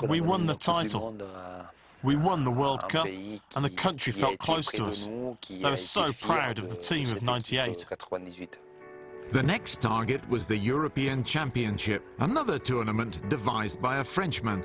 We won the title. We won the World Cup, and the country felt close to us. They were so proud of the team of '98. The next target was the European Championship, another tournament devised by a Frenchman.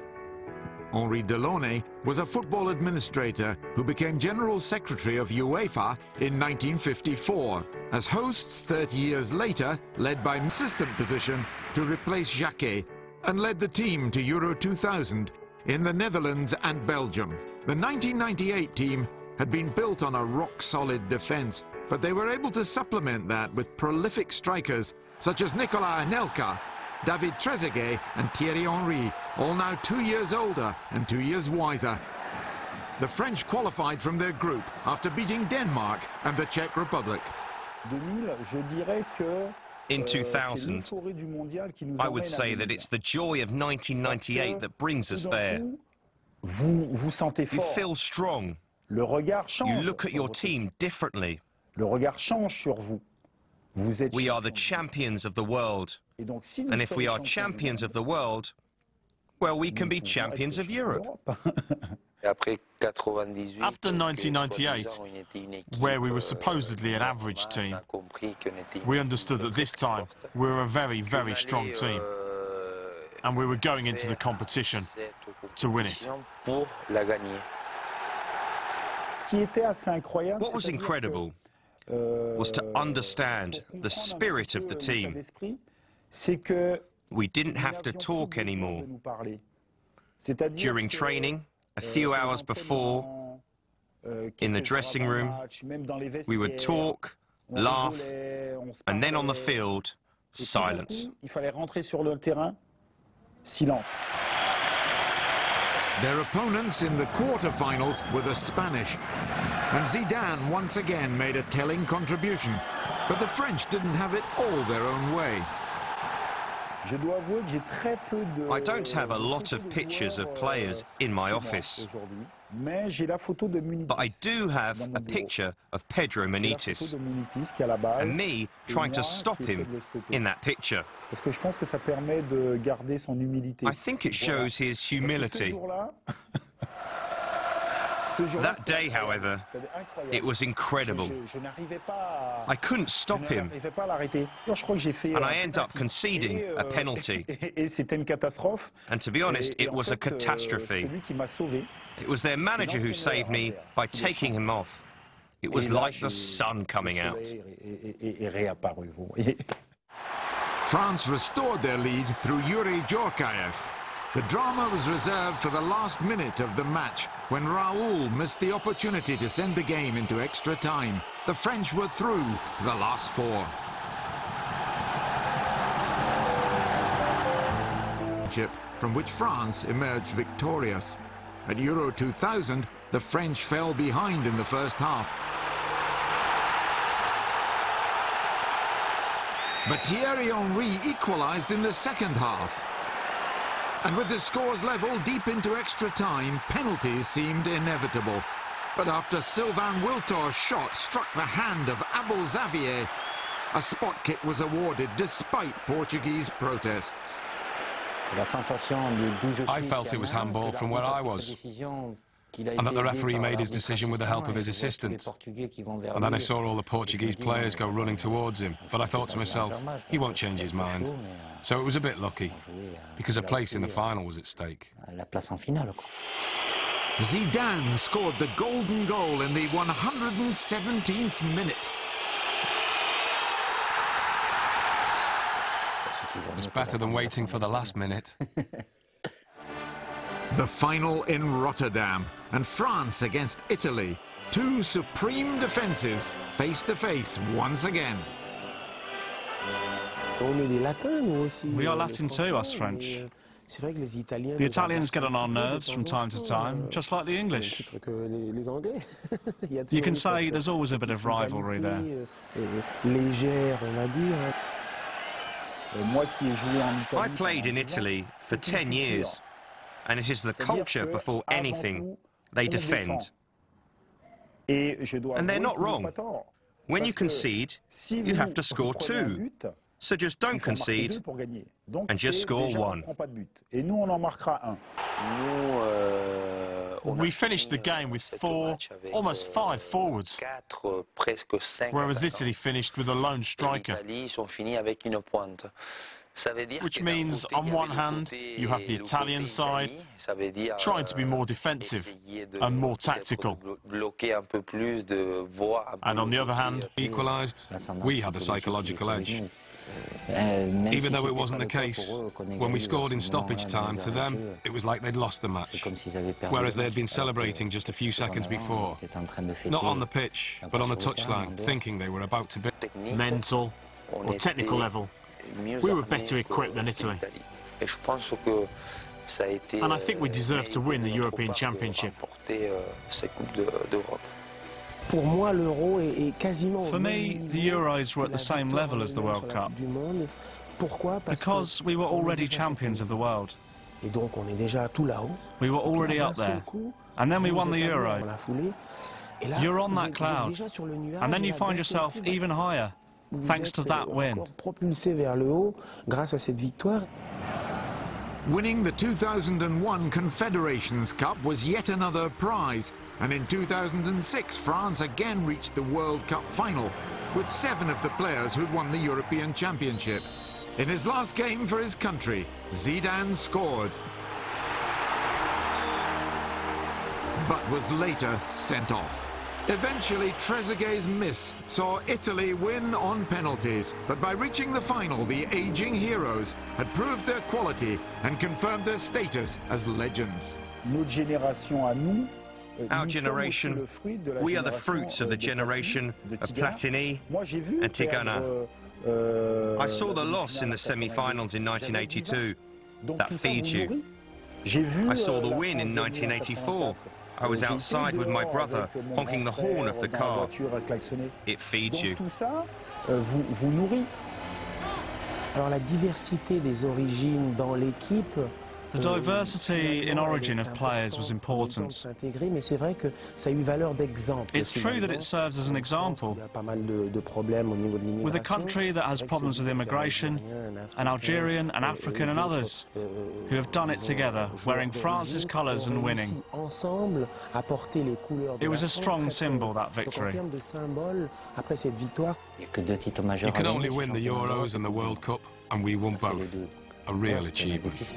Henri Delaunay was a football administrator who became General Secretary of UEFA in 1954. As hosts 30 years later, led by assistant position to replace Jacquet, and led the team to Euro 2000 in the Netherlands and Belgium. The 1998 team had been built on a rock-solid defence, but they were able to supplement that with prolific strikers such as Nicolas Anelka, David Trezeguet and Thierry Henry, all now 2 years older and 2 years wiser. The French qualified from their group after beating Denmark and the Czech Republic. In 2000, I would say that it's the joy of 1998 that brings us there. You feel strong. You look at your team differently. We are the champions of the world. And if we are champions of the world, well, we can be champions of Europe. After 1998, where we were supposedly an average team, we understood that this time we were a very, very strong team. And we were going into the competition to win it. What was incredible was to understand the spirit of the team. We didn't have to talk anymore. During training, a few hours before, in the dressing room, we would talk, laugh, and then on the field, silence. Their opponents in the quarter-finals were the Spanish, and Zidane once again made a telling contribution. But the French didn't have it all their own way. I don't have a lot of pictures of players in my office, but I do have a picture of Pedro Munitis, and me trying to stop him in that picture. I think it shows his humility. That day, however, it was incredible. I couldn't stop him, and I end up conceding a penalty. And to be honest, it was a catastrophe. It was their manager who saved me by taking him off. It was like the sun coming out. France restored their lead through Yuri Djorkaeff. The drama was reserved for the last minute of the match, when Raoul missed the opportunity to send the game into extra time. The French were through to the last four. From which France emerged victorious. At Euro 2000, the French fell behind in the first half. But Thierry Henry equalized in the second half. And with the scores level deep into extra time, penalties seemed inevitable. But after Sylvain Wiltor's shot struck the hand of Abel Xavier, a spot kick was awarded despite Portuguese protests. I felt it was handball from where I was, and that the referee made his decision with the help of his assistant. And then I saw all the Portuguese players go running towards him, but I thought to myself, he won't change his mind. So it was a bit lucky, because a place in the final was at stake. Zidane scored the golden goal in the 117th minute. It's better than waiting for the last minute. The final in Rotterdam, and France against Italy. Two supreme defences face to face once again. We are Latin too, us French. The Italians get on our nerves from time to time, just like the English. You can say there's always a bit of rivalry there. I played in Italy for 10 years, and it is the culture before anything. They defend. And they're not wrong. When you concede, you have to score two. So just don't concede and just score one. We finished the game with 4, almost 5 forwards, whereas Italy finished with a lone striker. Which means, on one hand, you have the Italian side trying to be more defensive and more tactical. And on the other hand, equalised, we had the psychological edge. Even though it wasn't the case, when we scored in stoppage time, to them, it was like they'd lost the match, whereas they had been celebrating just a few seconds before. Not on the pitch, but on the touchline, thinking they were about to be. Mental or technical level, we were better equipped than Italy. And I think we deserve to win the European Championship. For me, the Euros were at the same level as the World Cup, because we were already champions of the world. We were already up there, and then we won the Euro. You're on that cloud, and then you find yourself even higher, thanks to that win. Winning the 2001 Confederations Cup was yet another prize, and in 2006 France again reached the World Cup final, with 7 of the players who'd won the European Championship. In his last game for his country, Zidane scored, but was later sent off. Eventually, Trezeguet's miss saw Italy win on penalties, but by reaching the final, the aging heroes had proved their quality and confirmed their status as legends. Our generation, we are the fruits of the generation of Platini and Tigana. I saw the loss in the semi-finals in 1982. That feeds you. I saw the win in 1984. I was outside with my brother, honking the horn of the car. It feeds you. The diversity in origin of players was important. It's true that it serves as an example. With a country that has problems with immigration, an Algerian, an African and others who have done it together, wearing France's colours and winning. It was a strong symbol, that victory. You can only win the Euros and the World Cup, and we won both. A real achievement.